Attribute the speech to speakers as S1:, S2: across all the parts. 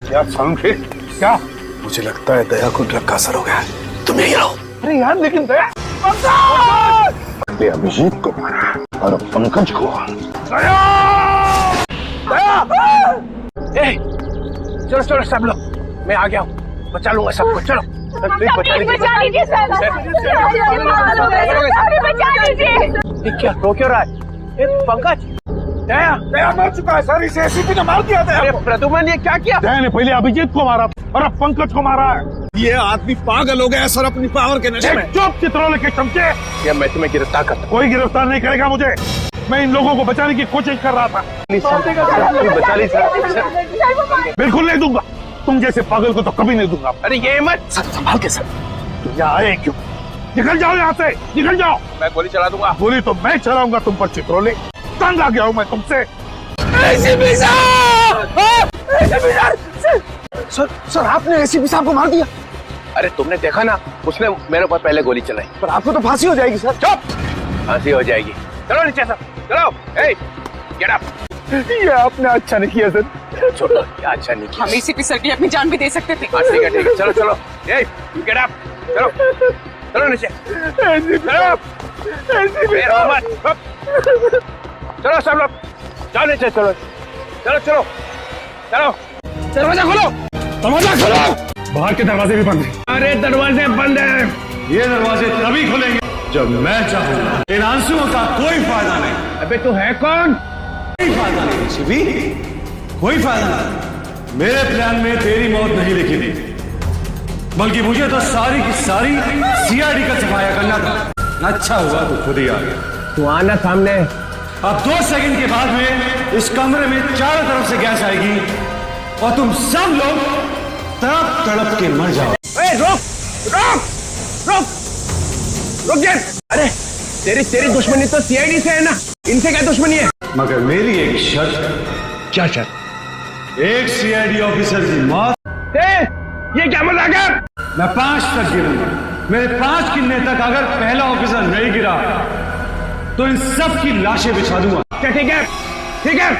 S1: क्या समझे? क्या? मुझे लगता है दया को ड्रग का असर हो गया है। तुम यही रहो। अरे यार लेकिन दया अभिजीत को मारा और पंकज को। दया! दया! चलो चलो सब लोग, मैं आ गया हूँ, बचा लूंगा सबको। चलो
S2: बचा लीजिए सर, बचा लीजिए।
S1: क्या रो क्यों रहा है? पंकज, दया दया मर चुका है सर, इसे एसीपी ने मार दिया था। प्रद्युमन ये क्या किया? दया ने पहले अभिजीत को मारा और अब पंकज को मारा है। ये आदमी पागल हो गया सर अपनी पावर के नशे में। चुप चित्रोले के चमचे। या मैं तुम्हें गिरफ्तार करता। कोई गिरफ्तार नहीं करेगा मुझे, मैं इन लोगों को बचाने की कोशिश कर रहा था। बचा ली सर। बिल्कुल नहीं दूंगा, तुम जैसे पागल को तो कभी नहीं दूंगा। अरे ये मत सर, संभाल के सर। तुम यहाँ आए क्यों? निकल जाओ यहाँ से, निकल जाओ। मैं गोली चला दूंगा। गोली तो मैं चलाऊंगा तुम पर चित्रोले। तंग आ गया हूँ मैं तुमसे। सर आपने एसीपी साहब को मार दिया। अरे तुमने देखा ना, उसने मेरे ऊपर पहले गोली चलाई। पर आपको तो फांसी हो जाएगी सर। चुप, फांसी हो जाएगी। चलो नीचे सर, चलो। Get up. ये आपने अच्छा नहीं किया सर। छोड़ो, क्या अच्छा नहीं किया।
S2: हम एसीपी सर के लिए अपनी जान भी दे सकते थे।
S1: ठीक है ठीक है, चलो चलो। गेट अप, चलो चलो नीचे। चलो सब लोग, चलो नीचे। चलो चलो चलो चलो। दरवाजा खोलो, दरवाजा खोलो। बाहर के दरवाजे भी बंद हैं। अरे दरवाजे बंद हैं।
S3: ये दरवाजे तभी खुलेंगे जब मैं चाहूंगा। इन आंसुओं का कोई फायदा नहीं।
S1: अबे तू है कौन?
S3: कोई फायदा नहीं शिवी, कोई फायदा नहीं। मेरे प्लान में तेरी मौत नहीं लिखी थी, बल्कि मुझे तो सारी की सारी सीआईडी का सफाया करना था। अच्छा हुआ तू खुद ही आ गया।
S1: तू आना सामने।
S3: अब 2 सेकंड के बाद में इस कमरे में चारों तरफ से गैस आएगी और तुम सब लोग तड़प तड़प के मर जाओ।
S1: रोक रोक रोक रुक जा। अरे तेरी दुश्मनी तो सीआईडी से है ना, इनसे क्या दुश्मनी है?
S3: मगर मेरी एक शर्त।
S1: क्या शर्त?
S3: एक सीआईडी ऑफिसर की मौत।
S1: ये क्या मजाक है?
S3: मैं 5 तक गिरूंगा। मेरे 5 गिनने तक अगर पहला ऑफिसर नहीं गिरा तो इन सब की लाशें बिछा दूंगा।
S1: क्या? ठीक है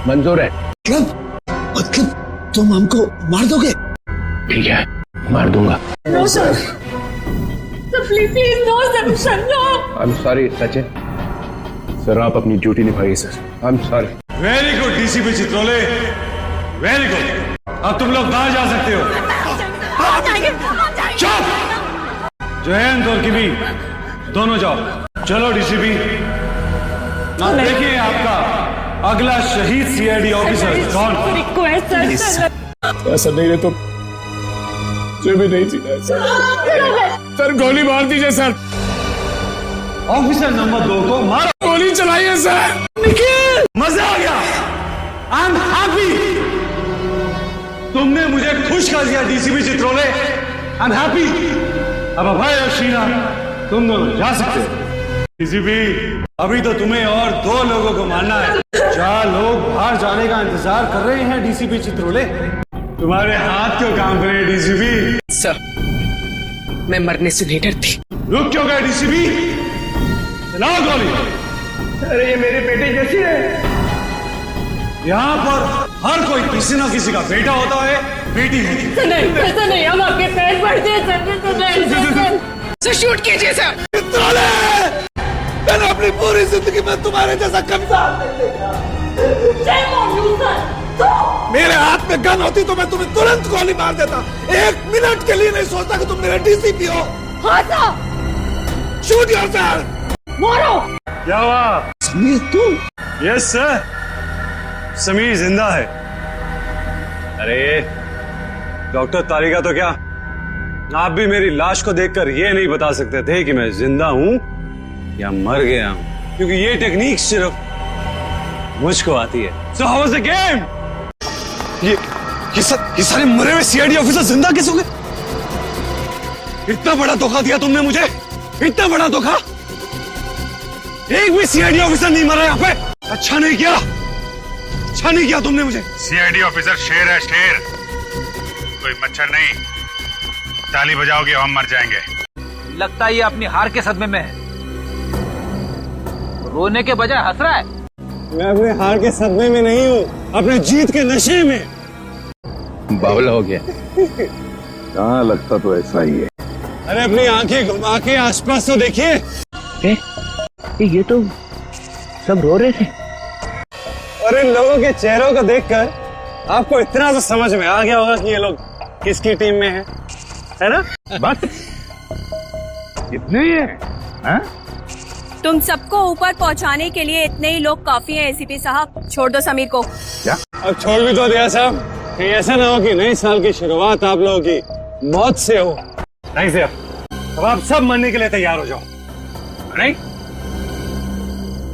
S1: मंजूर है। मतलब तुम हमको मार दोगे? ठीक है, मार दूंगा।
S2: No sir, please no sir, no.
S1: I am sorry Sachin sir, आप अपनी ड्यूटी निभाइए सर। I am sorry.
S3: Very good DCP Chitrole, very good. अब तुम लोग बाहर जा सकते हो। चुप! जयंत और किमी दोनों जाओ। चलो डीसीपी, ना देखिए आपका अगला शहीद सीआईडी ऑफिसर कौन?
S1: ऐसा नहीं रहे तो भी नहीं जीना सर। गोली मार दीजिए सर।
S3: ऑफिसर नंबर 2 को मारो।
S1: गोली चलाइए सर।
S3: निखिल, मजा आ गया। I am happy. तुमने मुझे खुश कर दिया DCP Chitrole. I am happy. अब अभय और शीना तुम दोनों जा सकते हो। डीसीपी, अभी तो तुम्हें और 2 लोगों को मारना है। 4 लोग बाहर जाने का इंतजार कर रहे हैं डीसीपी चित्रोले। तुम्हारे हाथ क्यों काम कर रहे हैं डीसीपी?
S2: सर, मैं मरने से नहीं डरती।
S3: रुक क्यों गए डीसीपी? चलाओ गोली।
S1: अरे ये मेरी बेटी जैसी है।
S3: यहाँ पर हर कोई किसी न किसी का बेटा होता है, बेटी होती है।
S2: नहीं, ऐसा नहीं, हम आपके पैर पड़ते हैं सर। शूट कीजिए सर।
S1: मैंने अपनी पूरी जिंदगी में तुम्हारे जैसा कमजोर नहीं देखा। मेरे हाथ में गन होती तो मैं तुम्हें तुरंत गोली मार देता। 1 मिनट के लिए नहीं सोचता कि तुम मेरे डीसीपी हो।
S2: हाँ सर।
S1: Shoot yourself.
S2: मारो।
S3: क्या हुआ?
S1: समीर तुम?
S3: यस सर, समीर जिंदा है। अरे डॉक्टर तारिका तो क्या, आप भी मेरी लाश को देखकर ये नहीं बता सकते थे कि मैं जिंदा हूं या मर गया हूं, क्योंकि ये टेक्निक सिर्फ मुझको आती है। So how was the game?
S1: ये सारे मरे हुए सीआईडी ऑफिसर जिंदा कैसे हो गए? इतना बड़ा धोखा दिया तुमने मुझे, इतना बड़ा धोखा। एक भी सीआईडी ऑफिसर नहीं मरा यहाँ पे। अच्छा नहीं किया, अच्छा नहीं किया तुमने मुझे।
S4: सीआईडी ऑफिसर शेर है, शेर, कोई मच्छर नहीं। ताली बजाओगे हम मर जाएंगे।
S5: लगता है ये अपनी हार के सदमे में है, रोने के बजाय हंस रहा है।
S3: मैं अपने हार के सदमे में नहीं हूँ, अपने जीत के नशे में। बावला हो गया।
S1: हाँ लगता तो ऐसा ही है।
S3: अरे अपनी आंखें घुमा के आसपास तो देखिए।
S5: ये तो सब रो रहे थे।
S3: और इन लोगों के चेहरों को देखकर आपको इतना तो समझ में आ गया होगा कि ये लोग किसकी टीम में है ना?
S1: बस इतने ही है, हाँ?
S6: तुम सबको ऊपर पहुंचाने के लिए इतने ही लोग काफी हैं एसीपी साहब, छोड़ दो समीर को।
S1: क्या?
S3: अब छोड़ भी तो दिया साहब, कहीं ऐसा ना हो कि नए साल की शुरुआत आप लोगों की मौत से हो। नहीं सर, अब आप सब मरने के लिए तैयार हो जाओ। नहीं,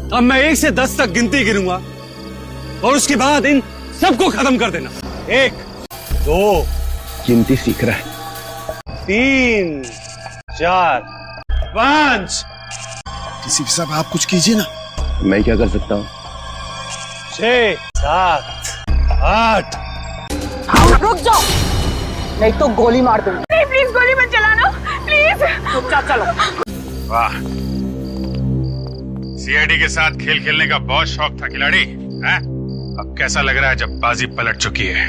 S3: अब मैं 1 से 10 तक गिनती गिनूंगा और उसके बाद इन सबको खत्म कर देना। 1, 2,
S5: गिनती सीख रहा है।
S3: 3, 4, 5,
S1: डीसीपी साहब आप कुछ कीजिए ना।
S5: मैं क्या कर सकता हूँ?
S3: 6, 7, 8।
S2: रुक जाओ, नहीं तो गोली मार दूंगी।
S6: प्लीज गोली मत चलाना, प्लीज।
S2: चुपचाप चलो।
S4: वाह, सीआईडी के साथ खेल खेलने का बहुत शौक था खिलाड़ी, हैं? अब कैसा लग रहा है जब बाजी पलट चुकी है?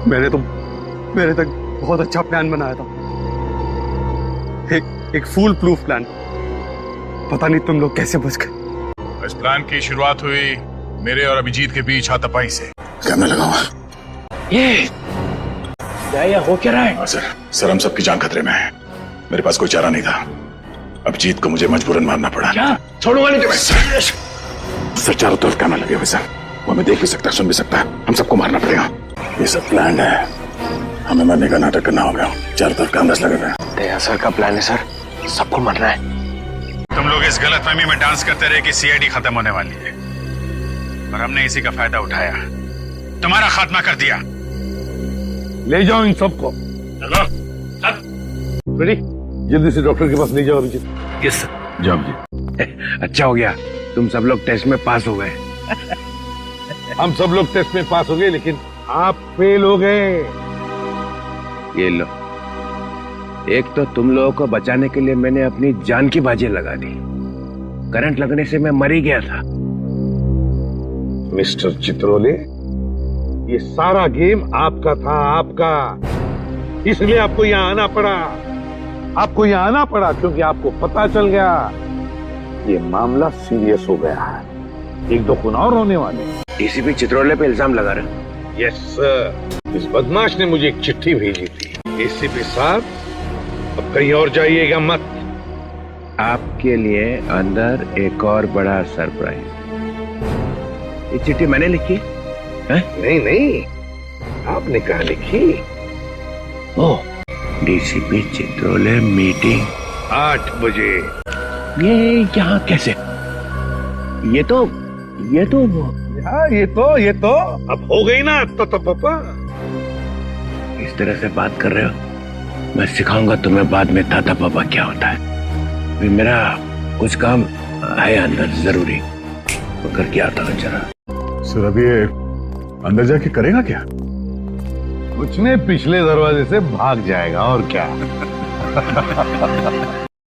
S3: मैंने तक बहुत अच्छा प्लान बनाया था, एक फूल प्रूफ प्लान। पता नहीं तुम लोग कैसे बच गए।
S4: इस प्लान की शुरुआत हुई मेरे और अभिजीत के बीच हाथापाई से।
S1: कैमरा लगाओ।
S5: ये हो क्या रहा है?
S1: हाँ सर, हम सबकी जान खतरे में है। मेरे पास कोई चारा नहीं था। अभिजीत को मुझे मजबूरन मारना पड़ा।
S5: क्या? छोड़ूंगा नहीं तुम्हें।
S1: सर चारों तरफ कैमरा लगे हुए सर, वो हमें देख भी सकता है, सुन भी सकता है। हम सबको मारना पड़ेगा। ये सब प्लान है, हमें मरने का नाटक करना होगा। चारों तरफ कैमरास लगे हुए हैं।
S5: दया सर का प्लान है सर, सबको मरना है।
S4: तुम लोग इस गलतफहमी में डांस करते रहे कि सीआईडी खत्म होने वाली है, और हमने इसी का फायदा उठाया, तुम्हारा खात्मा कर दिया।
S1: ले जाओ इन सबको।
S4: चलो
S1: रेडी, जल्दी से डॉक्टर के पास ले जाओ अभिजीत।
S5: Yes sir.
S1: जाओ अभिजीत।
S5: अच्छा हो गया, तुम सब लोग टेस्ट में पास हो गए।
S1: हम सब लोग टेस्ट में पास हो गए, लेकिन आप फेल हो गए।
S5: ये लो, एक तो तुम लोगों को बचाने के लिए मैंने अपनी जान की बाजी लगा दी। करंट लगने से मैं मर ही गया था।
S1: मिस्टर चित्रोले, ये सारा गेम आपका था, आपका। इसलिए आपको यहाँ आना पड़ा। आपको यहाँ आना पड़ा क्योंकि आपको पता चल गया ये मामला सीरियस हो गया है। 1-2 खून और होने वाले।
S5: डीसीपी चित्रोले पे इल्जाम लगा रहे।
S1: यस सर, इस बदमाश ने मुझे एक चिट्ठी भेजी थी। एसीपी साहब, अब कहीं और जाइएगा मत।
S5: आपके लिए अंदर एक और बड़ा सरप्राइज। ये चिट्ठी मैंने लिखी है?
S1: नहीं, आपने कहा लिखी?
S5: ओह, डीसीपी चित्रोले मीटिंग
S1: 8 बजे।
S5: ये यहाँ कैसे? ये तो
S1: हाँ, ये तो अब हो गई ना तो पापा।
S5: इस तरह से बात कर रहे हो, मैं सिखाऊंगा तुम्हें बाद में ताता पापा क्या होता है। अभी मेरा कुछ काम है अंदर जरूरी, वो करके आता हूँ जरा।
S1: सर अभी अंदर जाके करेगा क्या? कुछ नहीं, पिछले दरवाजे से भाग जाएगा और क्या।